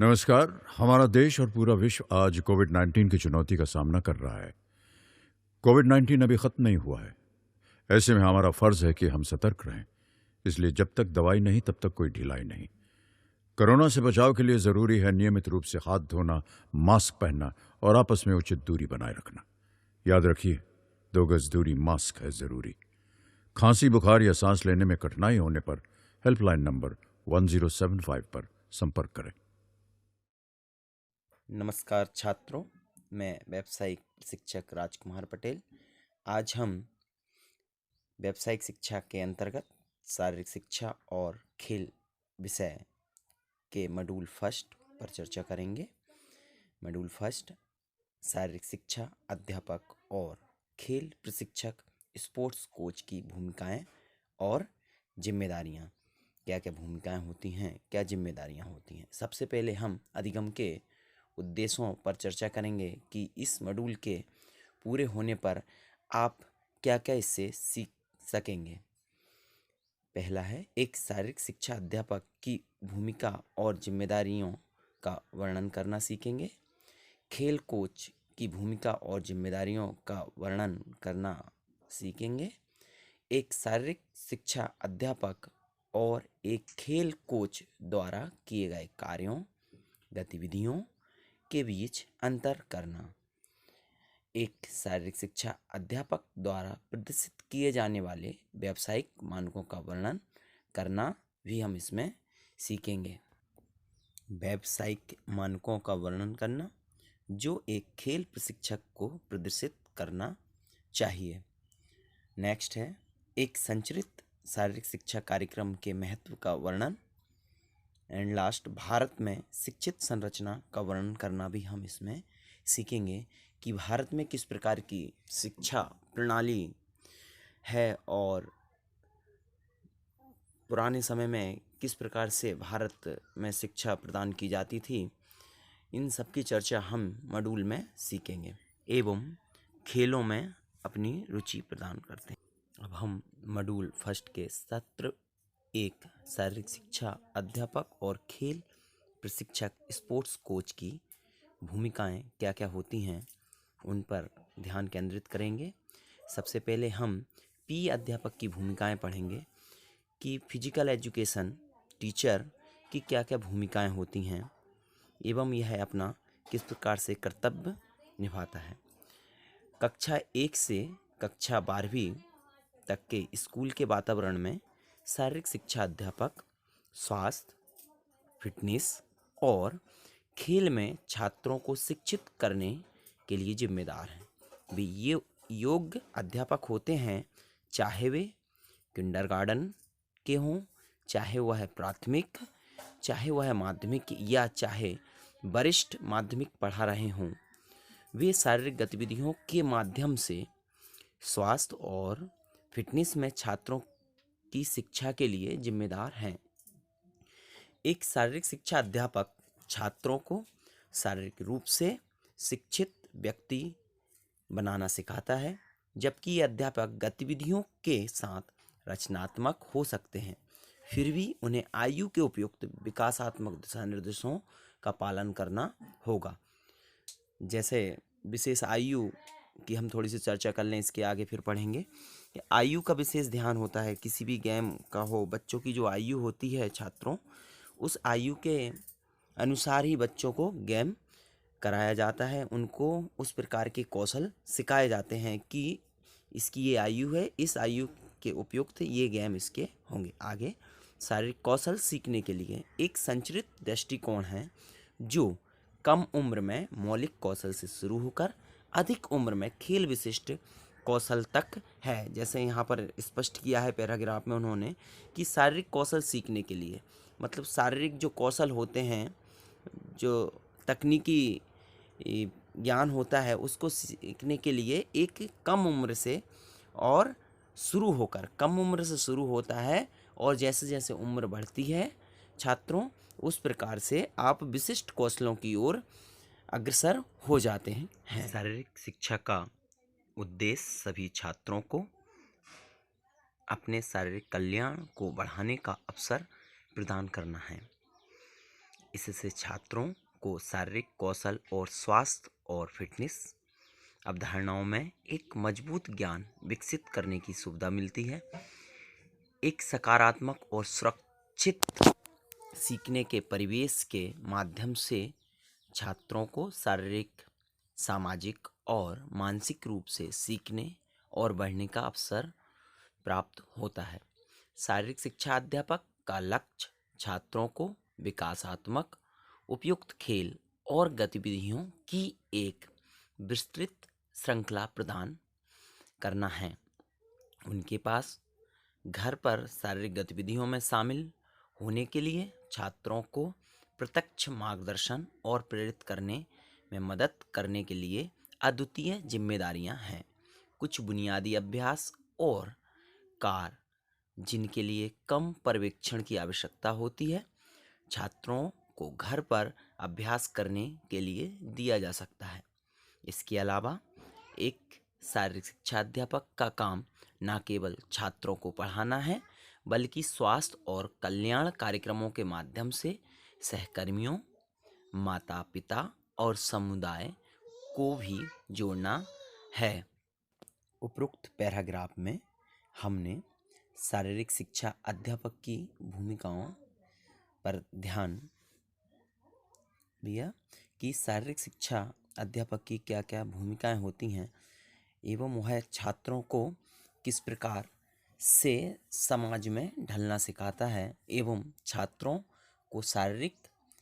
नमस्कार। हमारा देश और पूरा विश्व आज कोविड-19 की चुनौती का सामना कर रहा है। कोविड-19 अभी खत्म नहीं हुआ है। ऐसे में हमारा फर्ज है कि हम सतर्क रहें। इसलिए जब तक दवाई नहीं तब तक कोई ढिलाई नहीं। कोरोना से बचाव के लिए जरूरी है नियमित रूप से हाथ धोना, मास्क पहनना और आपस में उचित दूरी बनाए रखना। याद रखिए, 2 गज दूरी मास्क है जरूरी। खांसी, बुखार या सांस लेने में कठिनाई होने पर हेल्पलाइन नंबर 1075 पर संपर्क करें। नमस्कार छात्रों, मैं व्यावसायिक शिक्षक राजकुमार पटेल। आज हम व्यावसायिक शिक्षा के अंतर्गत शारीरिक शिक्षा और खेल विषय के मॉड्यूल फर्स्ट पर चर्चा करेंगे। मॉड्यूल फर्स्ट, शारीरिक शिक्षा अध्यापक और खेल प्रशिक्षक, स्पोर्ट्स कोच की भूमिकाएं और जिम्मेदारियां। क्या क्या भूमिकाएं होती हैं, क्या जिम्मेदारियां होती हैं। सबसे पहले हम अधिगम के उद्देश्यों पर चर्चा करेंगे कि इस मॉड्यूल के पूरे होने पर आप क्या क्या इससे सीख सकेंगे। पहला है, एक शारीरिक शिक्षा अध्यापक की भूमिका और जिम्मेदारियों का वर्णन करना सीखेंगे। खेल कोच की भूमिका और जिम्मेदारियों का वर्णन करना सीखेंगे। एक शारीरिक शिक्षा अध्यापक और एक खेल कोच द्वारा किए गए कार्यों, गतिविधियों के बीच अंतर करना। एक शारीरिक शिक्षा अध्यापक द्वारा प्रदर्शित किए जाने वाले व्यावसायिक मानकों का वर्णन करना भी हम इसमें सीखेंगे। व्यावसायिक मानकों का वर्णन करना जो एक खेल प्रशिक्षक को प्रदर्शित करना चाहिए। नेक्स्ट है, एक संरचित शारीरिक शिक्षा कार्यक्रम के महत्व का वर्णन। एंड लास्ट, भारत में शिक्षित संरचना का वर्णन करना भी हम इसमें सीखेंगे कि भारत में किस प्रकार की शिक्षा प्रणाली है और पुराने समय में किस प्रकार से भारत में शिक्षा प्रदान की जाती थी। इन सब की चर्चा हम मॉड्यूल में सीखेंगे एवं खेलों में अपनी रुचि प्रदान करते हैं। अब हम मॉड्यूल फर्स्ट के सत्र एक, शारीरिक शिक्षा अध्यापक और खेल प्रशिक्षक स्पोर्ट्स कोच की भूमिकाएं क्या क्या होती हैं उन पर ध्यान केंद्रित करेंगे। सबसे पहले हम पी अध्यापक की भूमिकाएं पढ़ेंगे कि फिजिकल एजुकेशन टीचर की क्या क्या भूमिकाएं होती हैं एवं यह अपना किस प्रकार से कर्तव्य निभाता है। कक्षा 1 से कक्षा 12वीं तक के स्कूल के वातावरण में शारीरिक शिक्षा अध्यापक स्वास्थ्य, फिटनेस और खेल में छात्रों को शिक्षित करने के लिए जिम्मेदार हैं। वे ये योग्य अध्यापक होते हैं, चाहे वे किंडरगार्टन के हों, चाहे वह प्राथमिक, चाहे वह माध्यमिक या चाहे वरिष्ठ माध्यमिक पढ़ा रहे हों। वे शारीरिक गतिविधियों के माध्यम से स्वास्थ्य और फिटनेस में छात्रों की शिक्षा के लिए जिम्मेदार हैं। एक शारीरिक शिक्षा अध्यापक छात्रों को शारीरिक रूप से शिक्षित व्यक्ति बनाना सिखाता है, जबकि ये अध्यापक गतिविधियों के साथ रचनात्मक हो सकते हैं। फिर भी उन्हें आयु के उपयुक्त विकासात्मक दिशा निर्देशों का पालन करना होगा। जैसे विशेष आयु की हम थोड़ी सी चर्चा कर लें, इसके आगे फिर पढ़ेंगे। आयु का विशेष ध्यान होता है, किसी भी गेम का हो, बच्चों की जो आयु होती है छात्रों, उस आयु के अनुसार ही बच्चों को गेम कराया जाता है। उनको उस प्रकार के कौशल सिखाए जाते हैं कि इसकी ये आयु है, इस आयु के उपयुक्त ये गेम इसके होंगे। आगे, शारीरिक कौशल सीखने के लिए एक संरचित दृष्टिकोण है जो कम उम्र में मौलिक कौशल से शुरू होकर अधिक उम्र में खेल विशिष्ट कौशल तक है। जैसे यहाँ पर स्पष्ट किया है पैराग्राफ में उन्होंने कि शारीरिक कौशल सीखने के लिए मतलब शारीरिक जो कौशल होते हैं, जो तकनीकी ज्ञान होता है, उसको सीखने के लिए एक कम उम्र से और शुरू होकर कम उम्र से शुरू होता है और जैसे जैसे उम्र बढ़ती है छात्रों, उस प्रकार से आप विशिष्ट कौशलों की ओर अग्रसर हो जाते हैं। शारीरिक शिक्षा का उद्देश्य सभी छात्रों को अपने शारीरिक कल्याण को बढ़ाने का अवसर प्रदान करना है। इससे छात्रों को शारीरिक कौशल और स्वास्थ्य और फिटनेस अवधारणाओं में एक मजबूत ज्ञान विकसित करने की सुविधा मिलती है। एक सकारात्मक और सुरक्षित सीखने के परिवेश के माध्यम से छात्रों को शारीरिक, सामाजिक और मानसिक रूप से सीखने और बढ़ने का अवसर प्राप्त होता है। शारीरिक शिक्षा अध्यापक का लक्ष्य छात्रों को विकासात्मक, उपयुक्त खेल और गतिविधियों की एक विस्तृत श्रृंखला प्रदान करना है। उनके पास घर पर शारीरिक गतिविधियों में शामिल होने के लिए छात्रों को प्रत्यक्ष मार्गदर्शन और प्रेरित करने में मदद करने के लिए अद्वितीय जिम्मेदारियां हैं। कुछ बुनियादी अभ्यास और कार्य जिनके लिए कम पर्यवेक्षण की आवश्यकता होती है, छात्रों को घर पर अभ्यास करने के लिए दिया जा सकता है। इसके अलावा एक शारीरिक शिक्षा अध्यापक का काम न केवल छात्रों को पढ़ाना है, बल्कि स्वास्थ्य और कल्याण कार्यक्रमों के माध्यम से सहकर्मियों, माता पिता और समुदाय को भी जोड़ना है। उपरोक्त पैराग्राफ में हमने शारीरिक शिक्षा अध्यापक की भूमिकाओं पर ध्यान दिया कि शारीरिक शिक्षा अध्यापक की क्या क्या भूमिकाएं होती हैं एवं वह छात्रों को किस प्रकार से समाज में ढलना सिखाता है एवं छात्रों को शारीरिक,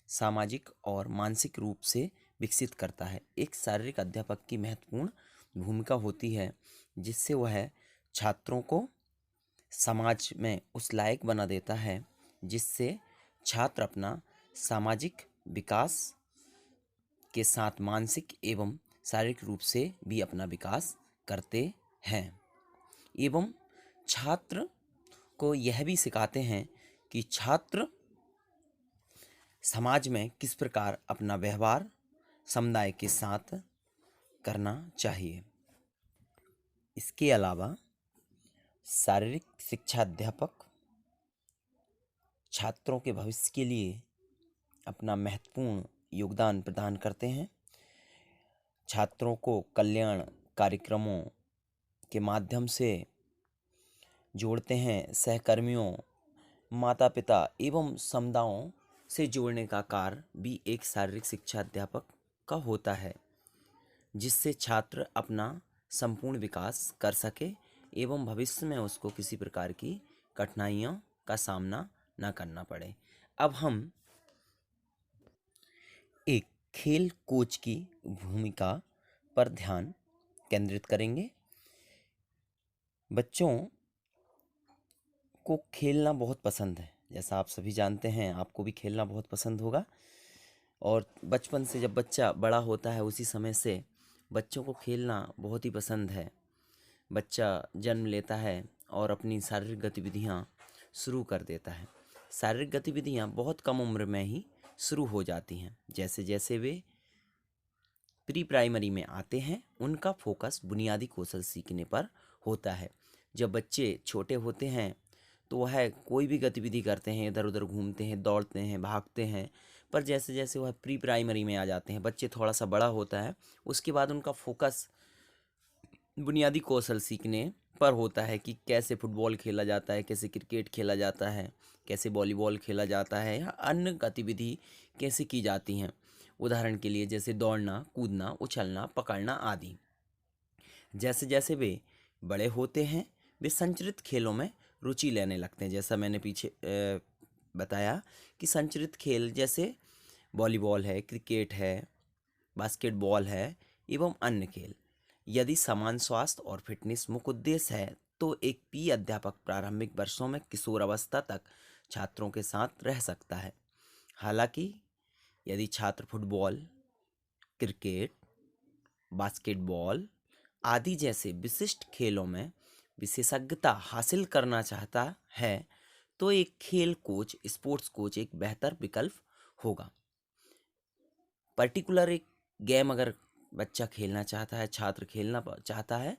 सामाजिक और मानसिक रूप से विकसित करता है। एक शारीरिक अध्यापक की महत्वपूर्ण भूमिका होती है जिससे वह छात्रों को समाज में उस लायक बना देता है जिससे छात्र अपना सामाजिक विकास के साथ मानसिक एवं शारीरिक रूप से भी अपना विकास करते हैं एवं छात्र को यह भी सिखाते हैं कि छात्र समाज में किस प्रकार अपना व्यवहार समुदाय के साथ करना चाहिए। इसके अलावा शारीरिक शिक्षा अध्यापक छात्रों के भविष्य के लिए अपना महत्वपूर्ण योगदान प्रदान करते हैं। छात्रों को कल्याण कार्यक्रमों के माध्यम से जोड़ते हैं। सहकर्मियों, माता पिता एवं समुदायों से जोड़ने का कार्य भी एक शारीरिक शिक्षा अध्यापक का होता है, जिससे छात्र अपना संपूर्ण विकास कर सके एवं भविष्य में उसको किसी प्रकार की कठिनाइयों का सामना न करना पड़े। अब हम एक खेल कोच की भूमिका पर ध्यान केंद्रित करेंगे। बच्चों को खेलना बहुत पसंद है, जैसा आप सभी जानते हैं, आपको भी खेलना बहुत पसंद होगा। और बचपन से जब बच्चा बड़ा होता है उसी समय से बच्चों को खेलना बहुत ही पसंद है। बच्चा जन्म लेता है और अपनी शारीरिक गतिविधियां शुरू कर देता है। शारीरिक गतिविधियां बहुत कम उम्र में ही शुरू हो जाती हैं। जैसे जैसे वे प्री प्राइमरी में आते हैं, उनका फोकस बुनियादी कौशल सीखने पर होता है। जब बच्चे छोटे होते हैं तो वह कोई भी गतिविधि करते हैं, इधर उधर घूमते हैं, दौड़ते हैं, भागते हैं। पर जैसे जैसे वह प्री प्राइमरी में आ जाते हैं, बच्चे थोड़ा सा बड़ा होता है, उसके बाद उनका फोकस बुनियादी कौशल सीखने पर होता है कि कैसे फुटबॉल खेला जाता है, कैसे क्रिकेट खेला जाता है, कैसे वॉलीबॉल खेला जाता है या अन्य गतिविधि कैसे की जाती हैं। उदाहरण के लिए जैसे दौड़ना, कूदना, उछलना, पकड़ना आदि। जैसे जैसे वे बड़े होते हैं वे संचरित खेलों में रुचि लेने लगते हैं। जैसा मैंने पीछे बताया कि संचरित खेल जैसे वॉलीबॉल है, क्रिकेट है, बास्केटबॉल है एवं अन्य खेल। यदि समान स्वास्थ्य और फिटनेस मुख्य उद्देश्य है तो एक पी अध्यापक प्रारंभिक वर्षों में किशोर अवस्था तक छात्रों के साथ रह सकता है। हालांकि यदि छात्र फुटबॉल, क्रिकेट, बास्केटबॉल आदि जैसे विशिष्ट खेलों में विशेषज्ञता हासिल करना चाहता है तो एक खेल कोच, स्पोर्ट्स कोच एक बेहतर विकल्प होगा। पर्टिकुलर एक गेम अगर बच्चा खेलना चाहता है, छात्र खेलना चाहता है,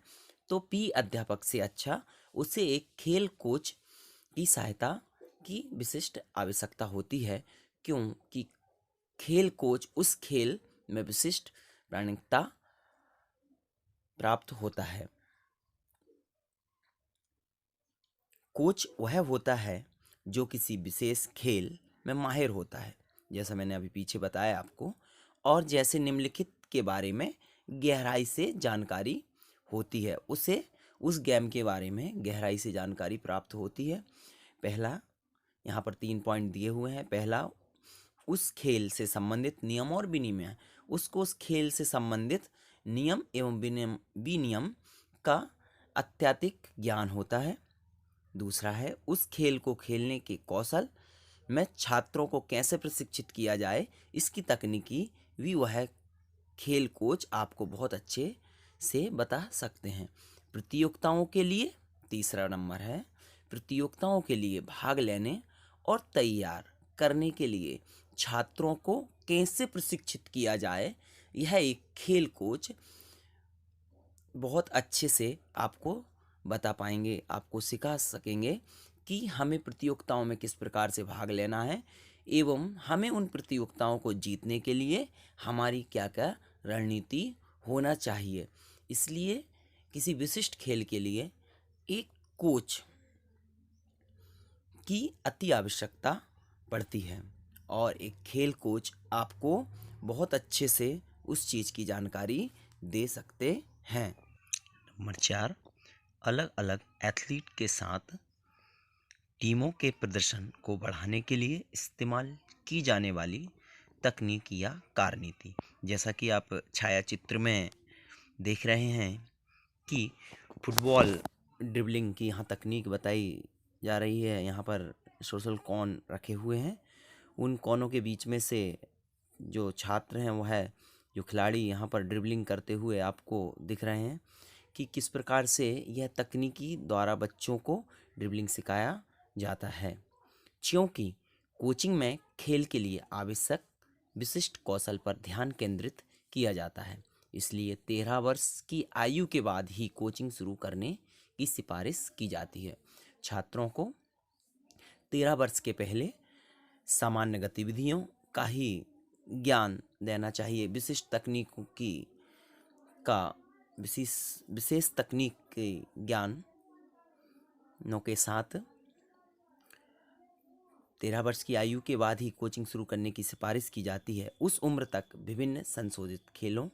तो पी अध्यापक से अच्छा उसे एक खेल कोच की सहायता की विशिष्ट आवश्यकता होती है, क्योंकि खेल कोच उस खेल में विशिष्ट प्रामाणिकता प्राप्त होता है। कोच वह होता है जो किसी विशेष खेल में माहिर होता है, जैसा मैंने अभी पीछे बताया आपको, और जैसे निम्नलिखित के बारे में गहराई से जानकारी होती है, उसे उस गेम के बारे में गहराई से जानकारी प्राप्त होती है। पहला, यहाँ पर 3 पॉइंट दिए हुए हैं। पहला, उस खेल से संबंधित नियम और विनियम, उसको उस खेल से संबंधित नियम एवं विनियम का अत्यधिक ज्ञान होता है। दूसरा है, उस खेल को खेलने के कौशल में छात्रों को कैसे प्रशिक्षित किया जाए, इसकी तकनीकी भी वह खेल कोच आपको बहुत अच्छे से बता सकते हैं। प्रतियोगिताओं के लिए, तीसरा नंबर है, प्रतियोगिताओं के लिए भाग लेने और तैयार करने के लिए छात्रों को कैसे प्रशिक्षित किया जाए, यह एक खेल कोच बहुत अच्छे से आपको बता पाएंगे, आपको सिखा सकेंगे कि हमें प्रतियोगिताओं में किस प्रकार से भाग लेना है एवं हमें उन प्रतियोगिताओं को जीतने के लिए हमारी क्या क्या रणनीति होना चाहिए। इसलिए किसी विशिष्ट खेल के लिए एक कोच की अति आवश्यकता पड़ती है और एक खेल कोच आपको बहुत अच्छे से उस चीज़ की जानकारी दे सकते हैं। नंबर 4, अलग अलग एथलीट के साथ टीमों के प्रदर्शन को बढ़ाने के लिए इस्तेमाल की जाने वाली तकनीक या कार्यनीति। जैसा कि आप छायाचित्र में देख रहे हैं कि फुटबॉल ड्रिबलिंग की यहाँ तकनीक बताई जा रही है। यहाँ पर सोशल कॉन रखे हुए हैं, उन कॉनों के बीच में से जो छात्र हैं वह जो खिलाड़ी यहाँ पर ड्रिबलिंग करते हुए आपको दिख रहे हैं कि किस प्रकार से यह तकनीकी द्वारा बच्चों को ड्रिबलिंग सिखाया जाता है। क्योंकि कोचिंग में खेल के लिए आवश्यक विशिष्ट कौशल पर ध्यान केंद्रित किया जाता है, इसलिए 13 वर्ष की आयु के बाद ही कोचिंग शुरू करने की सिफारिश की जाती है। छात्रों को 13 वर्ष के पहले सामान्य गतिविधियों का ही ज्ञान देना चाहिए। विशिष्ट तकनीकों की का विशेष तकनीक के ज्ञानों के साथ 13 वर्ष की आयु के बाद ही कोचिंग शुरू करने की सिफारिश की जाती है। उस उम्र तक विभिन्न संशोधित खेलों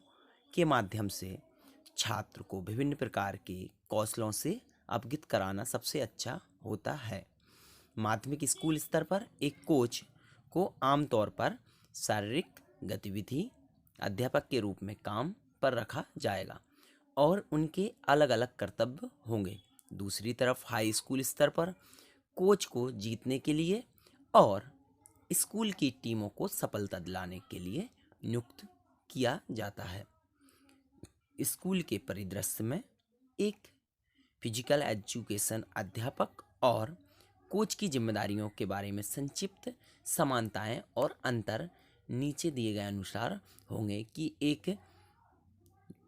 के माध्यम से छात्र को विभिन्न प्रकार के कौशलों से अवगत कराना सबसे अच्छा होता है। माध्यमिक स्कूल स्तर पर एक कोच को आमतौर पर शारीरिक गतिविधि अध्यापक के रूप में काम पर रखा जाएगा और उनके अलग अलग कर्तव्य होंगे। दूसरी तरफ हाई स्कूल स्तर पर कोच को जीतने के लिए और स्कूल की टीमों को सफलता दिलाने के लिए नियुक्त किया जाता है। स्कूल के परिदृश्य में एक फिजिकल एजुकेशन अध्यापक और कोच की जिम्मेदारियों के बारे में संक्षिप्त समानताएं और अंतर नीचे दिए गए अनुसार होंगे कि एक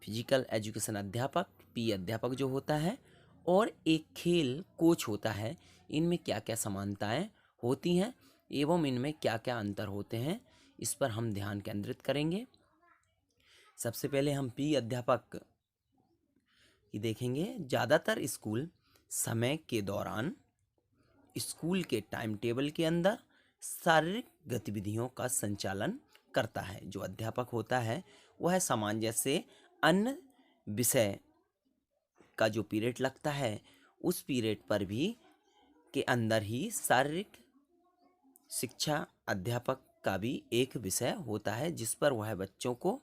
फिजिकल एजुकेशन अध्यापक पी अध्यापक जो होता है और एक खेल कोच होता है, इनमें क्या क्या समानताएं होती हैं एवं इनमें क्या क्या अंतर होते हैं, इस पर हम ध्यान केंद्रित करेंगे। सबसे पहले हम पी अध्यापक की देखेंगे। ज़्यादातर स्कूल समय के दौरान स्कूल के टाइम टेबल के अंदर शारीरिक गतिविधियों का संचालन करता है। जो अध्यापक होता है वह समान जैसे अन्य विषय का जो पीरियड लगता है उस पीरियड पर भी के अंदर ही शारीरिक शिक्षा अध्यापक का भी एक विषय होता है, जिस पर वह बच्चों को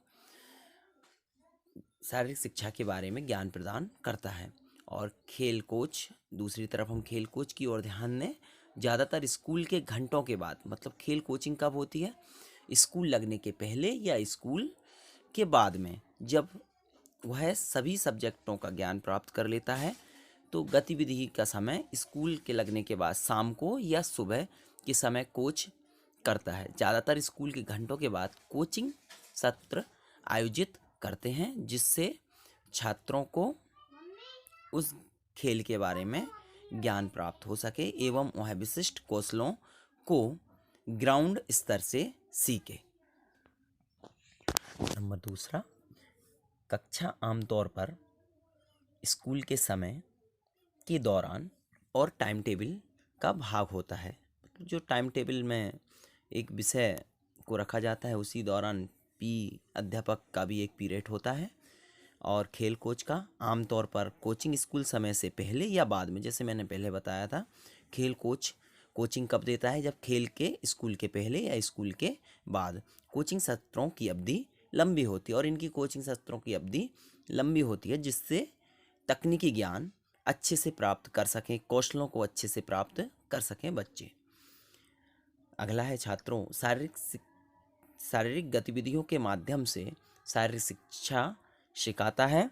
शारीरिक शिक्षा के बारे में ज्ञान प्रदान करता है। और खेल कोच, दूसरी तरफ हम खेल कोच की ओर ध्यान दें। ज़्यादातर स्कूल के घंटों के बाद, मतलब खेल कोचिंग कब होती है, स्कूल लगने के पहले या स्कूल के बाद में, जब वह सभी सब्जेक्टों का ज्ञान प्राप्त कर लेता है। तो गतिविधि का समय स्कूल के लगने के बाद शाम को या सुबह के समय कोच करता है। ज़्यादातर स्कूल के घंटों के बाद कोचिंग सत्र आयोजित करते हैं, जिससे छात्रों को उस खेल के बारे में ज्ञान प्राप्त हो सके एवं वह विशिष्ट कौशलों को ग्राउंड स्तर से सीखे। नंबर दूसरा, कक्षा आमतौर पर स्कूल के समय के दौरान और टाइम टेबल का भाग होता है। जो टाइम टेबल में एक विषय को रखा जाता है उसी दौरान अध्यापक का भी एक पीरियड होता है। और खेल कोच का आमतौर पर कोचिंग स्कूल समय से पहले या बाद में, जैसे मैंने पहले बताया था, खेल कोच कोचिंग कब देता है, जब खेल के स्कूल के पहले या स्कूल के बाद। कोचिंग सत्रों की अवधि लंबी होती है और इनकी कोचिंग सत्रों की अवधि लंबी होती है जिससे तकनीकी ज्ञान अच्छे से प्राप्त कर सकें, कौशलों को अच्छे से प्राप्त कर सकें बच्चे। अगला है छात्रों शारीरिक गतिविधियों के माध्यम से शारीरिक शिक्षा सिखाता है।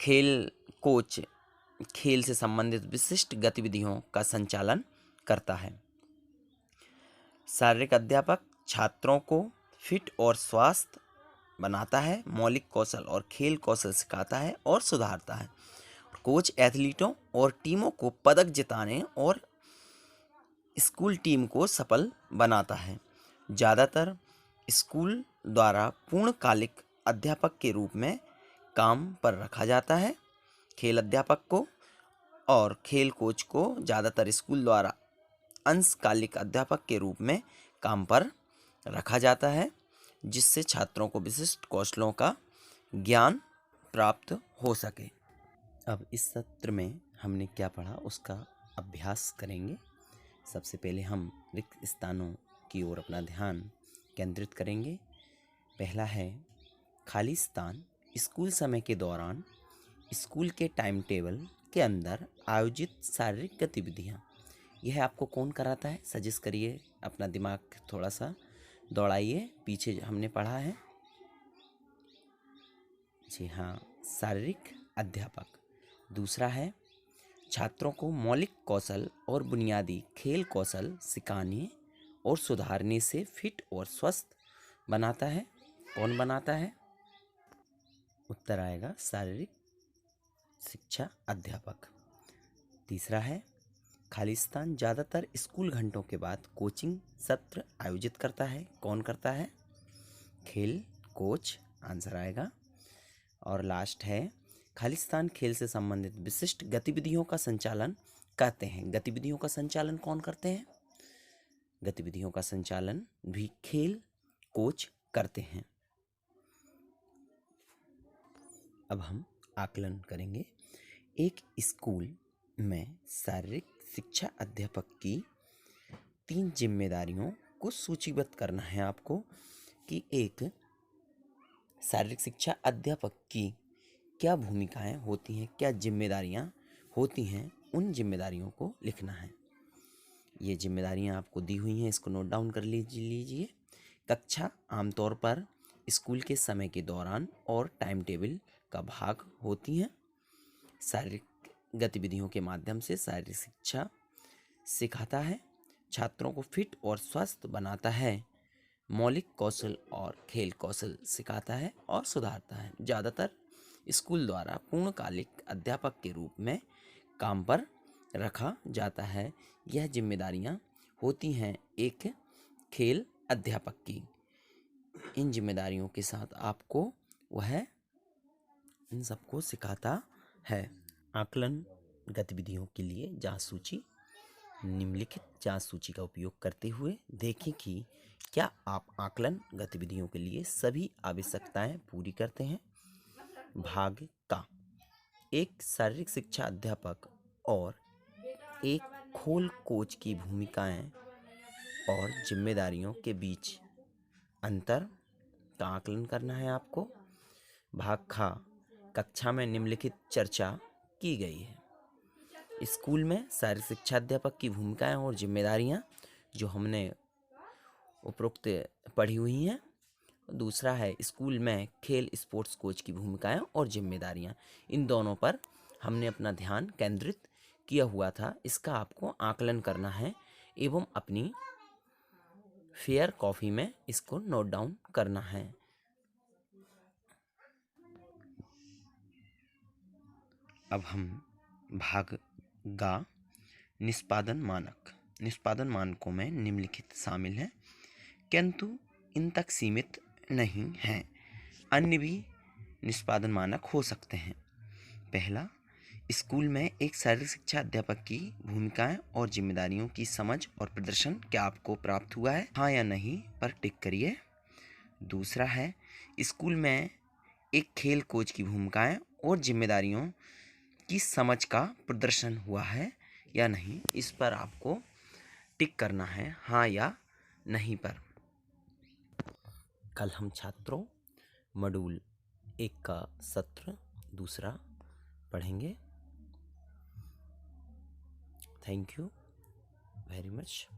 खेल कोच खेल से संबंधित विशिष्ट गतिविधियों का संचालन करता है। शारीरिक अध्यापक छात्रों को फिट और स्वस्थ बनाता है, मौलिक कौशल और खेल कौशल सिखाता है और सुधारता है। कोच एथलीटों और टीमों को पदक जिताने और स्कूल टीम को सफल बनाता है। ज़्यादातर स्कूल द्वारा पूर्णकालिक अध्यापक के रूप में काम पर रखा जाता है। खेल अध्यापक को और खेल कोच को ज़्यादातर स्कूल द्वारा अंशकालिक अध्यापक के रूप में काम पर रखा जाता है जिससे छात्रों को विशिष्ट कौशलों का ज्ञान प्राप्त हो सके। अब इस सत्र में हमने क्या पढ़ा उसका अभ्यास करेंगे। सबसे पहले हम रिक्त स्थानों की ओर अपना ध्यान केंद्रित करेंगे। पहला है खाली स्थान। स्कूल समय के दौरान स्कूल के टाइम टेबल के अंदर आयोजित शारीरिक गतिविधियाँ। यह आपको कौन कराता है? सजेस्ट करिए, अपना दिमाग थोड़ा सा दौड़ाइए। पीछे हमने पढ़ा है, जी हाँ, शारीरिक अध्यापक। दूसरा है छात्रों को मौलिक कौशल और बुनियादी खेल कौशल सिखाने और सुधारने से फिट और स्वस्थ बनाता है। कौन बनाता है? उत्तर आएगा शारीरिक शिक्षा अध्यापक। तीसरा है खाली स्थान। ज़्यादातर स्कूल घंटों के बाद कोचिंग सत्र आयोजित करता है। कौन करता है? खेल कोच, आंसर आएगा। और लास्ट है खाली स्थान खेल से संबंधित विशिष्ट गतिविधियों का संचालन करते हैं। गतिविधियों का संचालन कौन करते हैं? गतिविधियों का संचालन भी खेल कोच करते हैं। अब हम आकलन करेंगे। एक स्कूल में शारीरिक शिक्षा अध्यापक की 3 जिम्मेदारियों को सूचीबद्ध करना है आपको कि एक शारीरिक शिक्षा अध्यापक की क्या भूमिकाएं होती हैं, क्या जिम्मेदारियां होती हैं, उन जिम्मेदारियों को लिखना है। ये जिम्मेदारियां आपको दी हुई हैं, इसको नोट डाउन कर लीजिए। कक्षा आमतौर पर स्कूल के समय के दौरान और टाइम टेबल का भाग होती हैं। शारीरिक गतिविधियों के माध्यम से शारीरिक शिक्षा सिखाता है। छात्रों को फिट और स्वस्थ बनाता है। मौलिक कौशल और खेल कौशल सिखाता है और सुधारता है। ज़्यादातर स्कूल द्वारा पूर्णकालिक अध्यापक के रूप में काम पर रखा जाता है। यह जिम्मेदारियां होती हैं एक खेल अध्यापक की। इन जिम्मेदारियों के साथ आपको वह इन सबको सिखाता है। आकलन गतिविधियों के लिए जांच सूची। निम्नलिखित जांच सूची का उपयोग करते हुए देखें कि क्या आप आकलन गतिविधियों के लिए सभी आवश्यकताएं पूरी करते हैं। भाग का एक शारीरिक शिक्षा अध्यापक और एक खोल कोच की भूमिकाएं और जिम्मेदारियों के बीच अंतर का आकलन करना है आपको। भाग खा कक्षा में निम्नलिखित चर्चा की गई है। स्कूल में शारीरिक शिक्षा अध्यापक की भूमिकाएं और जिम्मेदारियां जो हमने उपरोक्त पढ़ी हुई हैं। दूसरा है स्कूल में खेल स्पोर्ट्स कोच की भूमिकाएं और जिम्मेदारियां। इन दोनों पर हमने अपना ध्यान केंद्रित किया हुआ था। इसका आपको आकलन करना है एवं अपनी फेयर कॉपी में इसको नोट डाउन करना है। अब हम भाग गा निष्पादन मानक। निष्पादन मानकों में निम्नलिखित शामिल हैं, किंतु इन तक सीमित नहीं हैं। अन्य भी निष्पादन मानक हो सकते हैं। पहला, स्कूल में एक शारीरिक शिक्षा अध्यापक की भूमिकाएं और जिम्मेदारियों की समझ और प्रदर्शन क्या आपको प्राप्त हुआ है, हाँ या नहीं पर टिक करिए। दूसरा है, स्कूल में एक खेल कोच की भूमिकाएं और जिम्मेदारियों की समझ का प्रदर्शन हुआ है या नहीं, इस पर आपको टिक करना है, हाँ या नहीं पर। कल हम छात्रों मॉड्यूल 1 का सत्र दूसरा पढ़ेंगे। Thank you very much.